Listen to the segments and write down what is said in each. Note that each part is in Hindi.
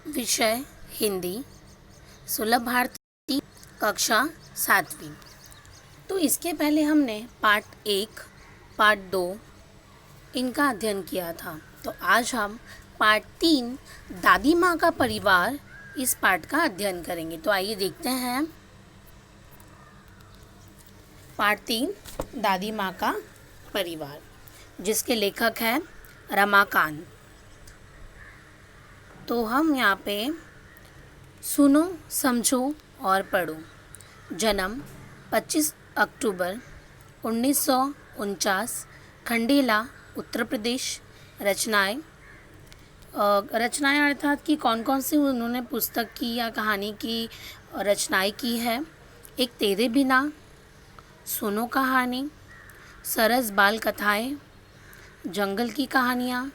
विषय हिंदी, सुलभ भारती, कक्षा 7वीं। तो इसके पहले हमने पार्ट 1, पार्ट 2 इनका अध्ययन किया था। तो आज हम पार्ट 3 दादी माँ का परिवार इस पार्ट का अध्ययन करेंगे। तो आइए देखते हैं पार्ट 3 दादी माँ का परिवार, जिसके लेखक हैं रमाकांत। तो हम यहाँ पे सुनो, समझो और पढ़ो। जन्म 25 अक्टूबर 1949, खंडेला, उत्तर प्रदेश। रचनाएं अर्थात कि कौन कौन सी उन्होंने पुस्तक की या कहानी की रचनाएं की है। एक तेरे बिना, सुनो कहानी, सरस बाल कथाएं, जंगल की कहानियाँ,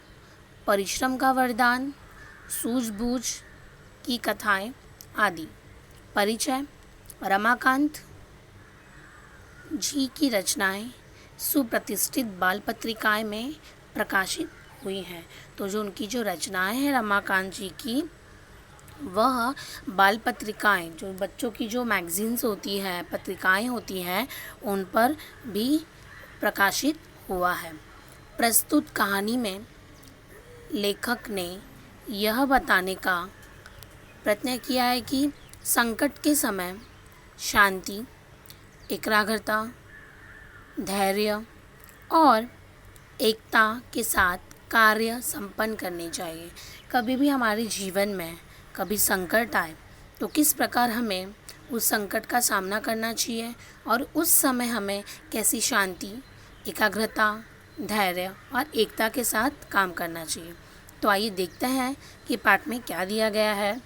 परिश्रम का वरदान, सूझबूझ की कथाएं आदि। परिचय: रमाकांत जी की रचनाएं सुप्रतिष्ठित बाल पत्रिकाएं में प्रकाशित हुई हैं। तो जो उनकी जो रचनाएं हैं रमाकांत जी की, वह बाल पत्रिकाएं, जो बच्चों की जो मैगजीन्स होती हैं, पत्रिकाएं होती हैं, उन पर भी प्रकाशित हुआ है। प्रस्तुत कहानी में लेखक ने यह बताने का प्रयत्न किया है कि संकट के समय शांति, एकाग्रता, धैर्य और एकता के साथ कार्य संपन्न करने चाहिए। कभी भी हमारे जीवन में कभी संकट आए तो किस प्रकार हमें उस संकट का सामना करना चाहिए और उस समय हमें कैसी शांति, एकाग्रता, धैर्य और एकता के साथ काम करना चाहिए। तो आइए देखते हैं कि पाठ में क्या दिया गया है।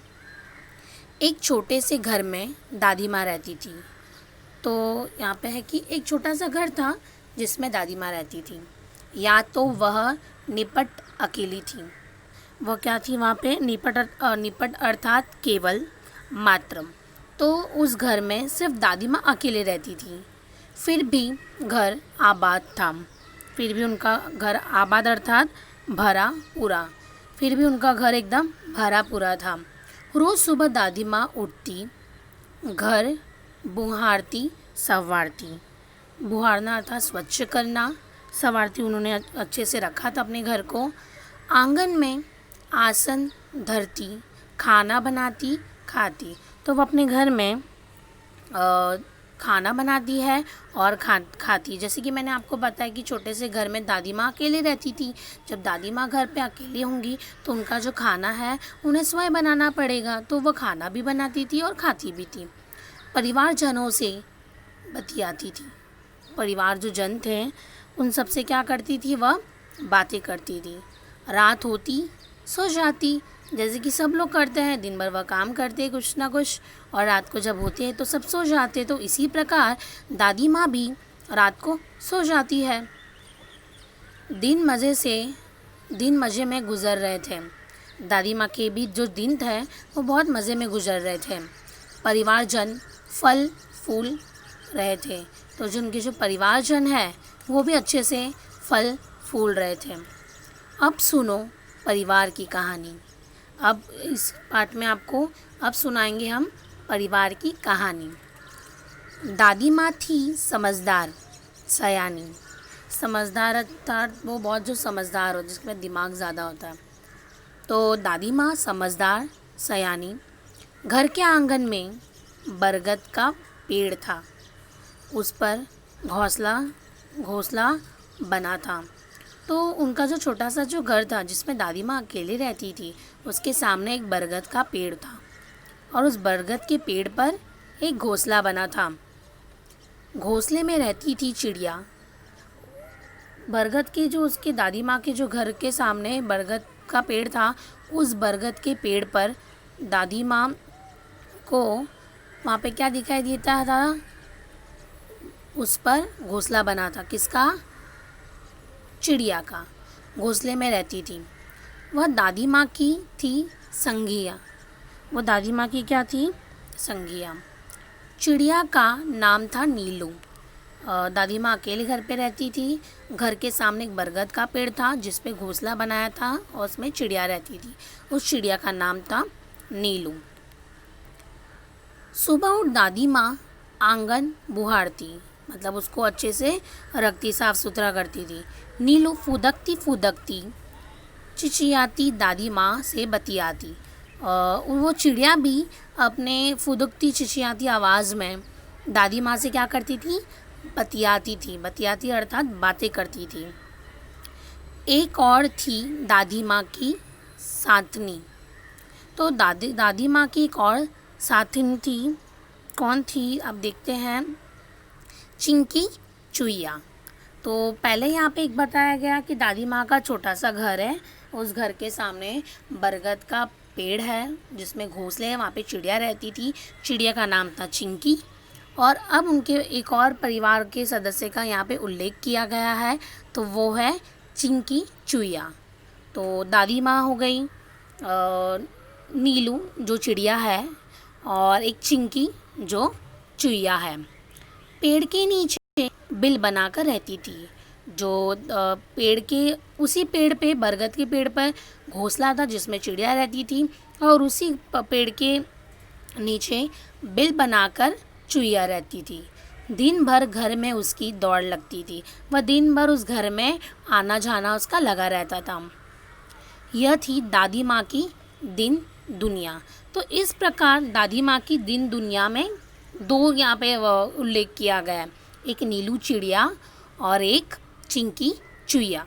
एक छोटे से घर में दादी माँ रहती थी। तो यहाँ पे है कि एक छोटा सा घर था जिसमें दादी माँ रहती थी। या तो वह निपट अकेली थी। वह क्या थी वहाँ पे? निपट अर्थात केवल, मात्र। तो उस घर में सिर्फ दादी माँ अकेले रहती थी। फिर भी घर आबाद था। फिर भी उनका घर आबाद अर्थात भरा पूरा। फिर भी उनका घर एकदम भरा पूरा था। रोज़ सुबह दादी माँ उठती, घर बुहारती, संवारती। बुहारना अर्थात स्वच्छ करना, संवारती उन्होंने अच्छे से रखा था अपने घर को। आंगन में आसन धरती, खाना बनाती, खाती। तो वो अपने घर में खाना बनाती है और खाती। जैसे कि मैंने आपको बताया कि छोटे से घर में दादी माँ अकेले रहती थी। जब दादी माँ घर पे अकेली होंगी तो उनका जो खाना है उन्हें स्वयं बनाना पड़ेगा। तो वह खाना भी बनाती थी और खाती भी थी। परिवारजनों से बतियाती थी। परिवार जो जन थे उन सब से क्या करती थी? वह बातें करती थी। रात होती सो जाती, जैसे कि सब लोग करते हैं। दिन भर वह काम करते हैं कुछ ना कुछ, और रात को जब होते हैं तो सब सो जाते। तो इसी प्रकार दादी माँ भी रात को सो जाती है। दिन मज़े में गुजर रहे थे। दादी माँ के भी जो दिन थे वो बहुत मज़े में गुजर रहे थे। परिवारजन फल फूल रहे थे। तो जो उनके जो परिवारजन है वो भी अच्छे से फल फूल रहे थे। अब सुनो परिवार की कहानी। अब इस पाठ में आपको अब सुनाएंगे हम परिवार की कहानी। दादी माँ थी समझदार, सयानी। समझदार अर्थात वो बहुत जो समझदार हो, जिसमें दिमाग ज़्यादा होता है। तो दादी माँ समझदार, सयानी। घर के आंगन में बरगद का पेड़ था। उस पर घोंसला बना था। तो उनका जो छोटा सा जो घर था जिसमें दादी माँ अकेली रहती थी, उसके सामने एक बरगद का पेड़ था और उस बरगद के पेड़ पर एक घोंसला बना था। घोंसले में रहती थी चिड़िया। बरगद के जो उसके दादी माँ के जो घर के सामने बरगद का पेड़ था, उस बरगद के पेड़ पर दादी माँ को वहाँ पे क्या दिखाई देता था? उस पर घोंसला बना था। किसका? चिड़िया का। घोंसले में रहती थी। वह दादी माँ की थी संगिया। वो दादी माँ की क्या थी? संगिया। चिड़िया का नाम था नीलू। दादी माँ अकेले घर पे रहती थी। घर के सामने एक बरगद का पेड़ था जिस पे घोंसला बनाया था और उसमें चिड़िया रहती थी। उस चिड़िया का नाम था नीलू। सुबह उठ दादी माँ आंगन बुहारती, मतलब उसको अच्छे से रखती, साफ सुथरा करती थी। नीलू फुदकती फुदकती चिचियाती दादी माँ से बतियाती। वो चिड़िया भी अपने फुदकती चिचियाती आवाज़ में दादी माँ से क्या करती थी, बतियाती थी। बतियाती अर्थात बातें करती थी। एक और थी दादी माँ की साथनी। तो दादी माँ की एक और साथनी थी। कौन थी, अब देखते हैं। चिंकी चुईया। तो पहले यहाँ पे एक बताया गया कि दादी माँ का छोटा सा घर है, उस घर के सामने बरगद का पेड़ है जिसमें घोंसले हैं, वहाँ पे चिड़िया रहती थी। चिड़िया का नाम था चिंकी। और अब उनके एक और परिवार के सदस्य का यहाँ पे उल्लेख किया गया है, तो वो है चिंकी चुईया। तो दादी माँ हो गई, नीलू जो चिड़िया है, और एक चिंकी जो चुईया है। पेड़ के नीचे बिल बनाकर रहती थी। जो पेड़ के, उसी पेड़ पे, बरगद के पेड़ पर घोंसला था जिसमें चिड़िया रहती थी, और उसी पेड़ के नीचे बिल बनाकर चुईया रहती थी। दिन भर घर में उसकी दौड़ लगती थी। वह दिन भर उस घर में आना जाना उसका लगा रहता था। यह थी दादी माँ की दिन दुनिया। तो इस प्रकार दादी माँ की दिन दुनिया में दो यहाँ पे उल्लेख किया गया है, एक नीलू चिड़िया और एक चिंकी चुईया।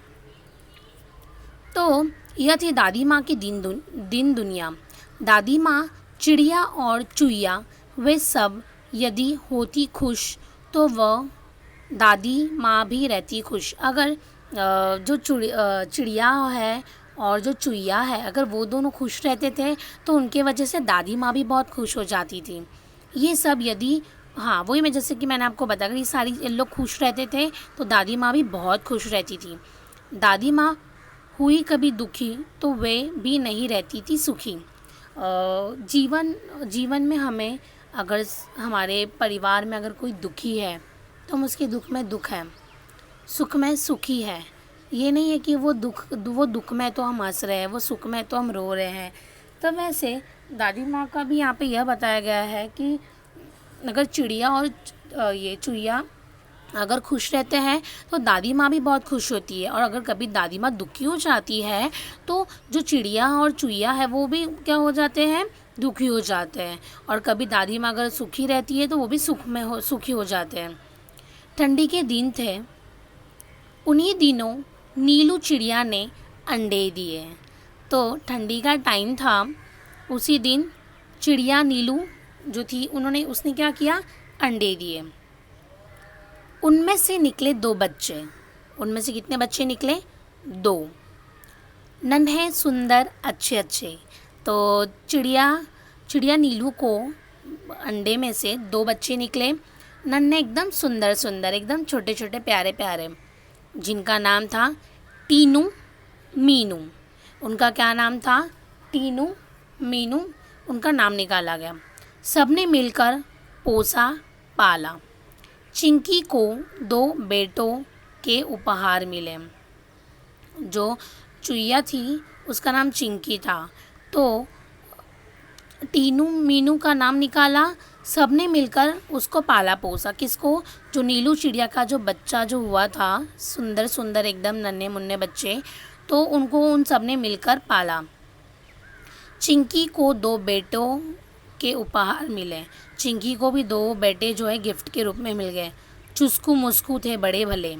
तो यह थी दादी माँ की दिन दुनिया। दादी माँ, चिड़िया और चुईया वे सब यदि होती खुश तो वह दादी माँ भी रहती खुश। अगर जो चिड़िया है और जो चुईया है, अगर वो दोनों खुश रहते थे तो उनके वजह से दादी माँ भी बहुत खुश हो जाती थी। ये सब यदि, हाँ वही, मैं जैसे कि मैंने आपको बताया, ये सारी लोग खुश रहते थे तो दादी माँ भी बहुत खुश रहती थी। दादी माँ हुई कभी दुखी तो वे भी नहीं रहती थी सुखी। जीवन में हमें, अगर हमारे परिवार में अगर कोई दुखी है तो हम उसके दुख में दुख है, सुख में सुखी है। ये नहीं है कि वो दुख में तो हम हंस रहे हैं, वो सुख में तो हम रो रहे हैं। तो वैसे दादी माँ का भी यहाँ पे यह बताया गया है कि अगर चिड़िया और ये चुईया अगर खुश रहते हैं तो दादी माँ भी बहुत खुश होती है, और अगर कभी दादी माँ दुखी हो जाती है तो जो चिड़िया और चुईया है वो भी क्या हो जाते हैं, दुखी हो जाते हैं। और कभी दादी माँ अगर सुखी रहती है तो वो भी सुखी हो जाते हैं। ठंडी के दिन थे, उन्हीं दिनों नीलू चिड़िया ने अंडे दिए। तो ठंडी का टाइम था, उसी दिन चिड़िया नीलू जो थी उसने क्या किया, अंडे दिए। उनमें से निकले 2 बच्चे। उनमें से कितने बच्चे निकले, 2, नन्हे सुंदर अच्छे अच्छे। तो चिड़िया नीलू को अंडे में से 2 बच्चे निकले, नन्हे एकदम सुंदर सुंदर, एकदम छोटे छोटे प्यारे प्यारे, जिनका नाम था टीनू मीनू। उनका क्या नाम था, टीनू मीनू, उनका नाम निकाला गया। सबने मिलकर पोसा पाला। चिंकी को 2 बेटों के उपहार मिले। जो चुईया थी उसका नाम चिंकी था, तो टीनू मीनू का नाम निकाला, सबने मिलकर उसको पाला पोसा। किसको, जो नीलू चिड़िया का जो बच्चा जो हुआ था, सुंदर सुंदर एकदम नन्हे मुन्ने बच्चे, तो उनको उन सब ने मिलकर पाला। चिंकी को 2 बेटों के उपहार मिले। चिंकी को भी 2 बेटे जो है गिफ्ट के रूप में मिल गए। चुस्कू मुस्कू थे बड़े भले।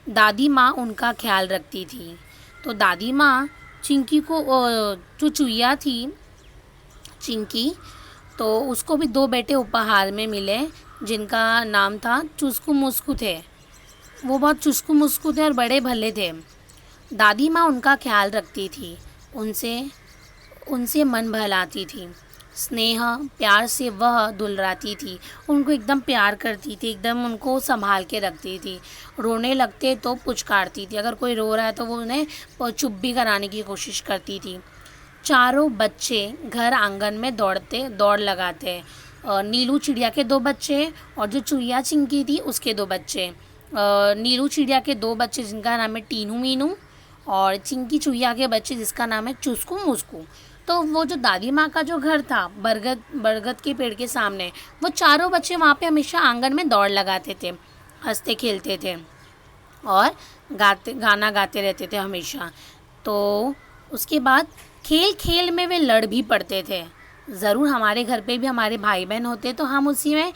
दादी माँ उनका ख्याल रखती थी। तो दादी माँ चिंकी को, जो चुईया थी चिंकी, तो उसको भी 2 बेटे उपहार में मिले, जिनका नाम था चुस्कू मुस्कू थे। वो बहुत चुस्कू मुस्कू थे और बड़े भले थे। दादी माँ उनका ख्याल रखती थी, उनसे मन बहलाती थी। स्नेह प्यार से वह दुलराती थी, उनको एकदम प्यार करती थी, एकदम उनको संभाल के रखती थी। रोने लगते तो पुचकारती थी, अगर कोई रो रहा है तो वो उन्हें चुप भी कराने की कोशिश करती थी। चारों बच्चे घर आंगन में दौड़ लगाते। नीलू चिड़िया के 2 बच्चे और जो चुईया चिंकी थी उसके 2 बच्चे। नीलू चिड़िया के 2 बच्चे जिनका नाम है टीनू मीनू, और चिंकी चुईया के बच्चे जिसका नाम है चुस्कू मुस्कू। तो वो जो दादी माँ का जो घर था बरगद बरगद के पेड़ के सामने, वो चारों बच्चे वहाँ पे हमेशा आंगन में दौड़ लगाते थे, हंसते खेलते थे और गाना गाते रहते थे हमेशा। तो उसके बाद खेल खेल में वे लड़ भी पड़ते थे। ज़रूर हमारे घर पे भी हमारे भाई बहन होते तो हम उसी में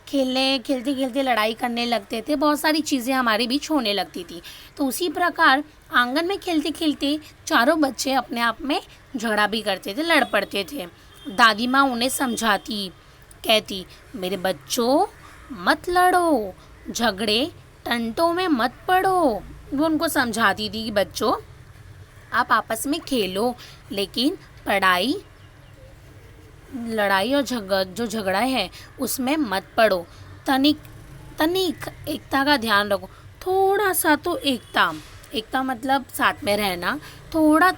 खेलते खेलते लड़ाई करने लगते थे, बहुत सारी चीज़ें हमारे बीच होने लगती थी। तो उसी प्रकार आंगन में खेलते खेलते चारों बच्चे अपने आप में झगड़ा भी करते थे, लड़ पड़ते थे। दादी माँ उन्हें समझाती, कहती, मेरे बच्चों मत लड़ो, झगड़े टंटों में मत पड़ो। वो उनको समझाती थी कि बच्चों आप आपस में खेलो, लेकिन लड़ाई और जो झगड़ा है उसमें मत पड़ो। तनिक तनिक एकता का ध्यान रखो, थोड़ा सा तो एकता मतलब साथ में रहना, थोड़ा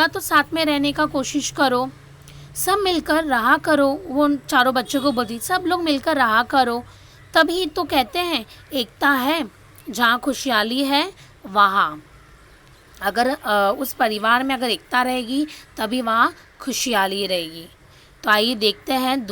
तो साथ में रहने का कोशिश करो, सब मिलकर रहा करो। वो उन चारों बच्चों को बोलती, सब लोग मिलकर रहा करो, तभी तो कहते हैं एकता है। जहाँ खुशहाली है वहाँ, अगर उस परिवार में अगर एकता रहेगी तभी वहाँ खुशहाली रहेगी। तो आइए देखते हैं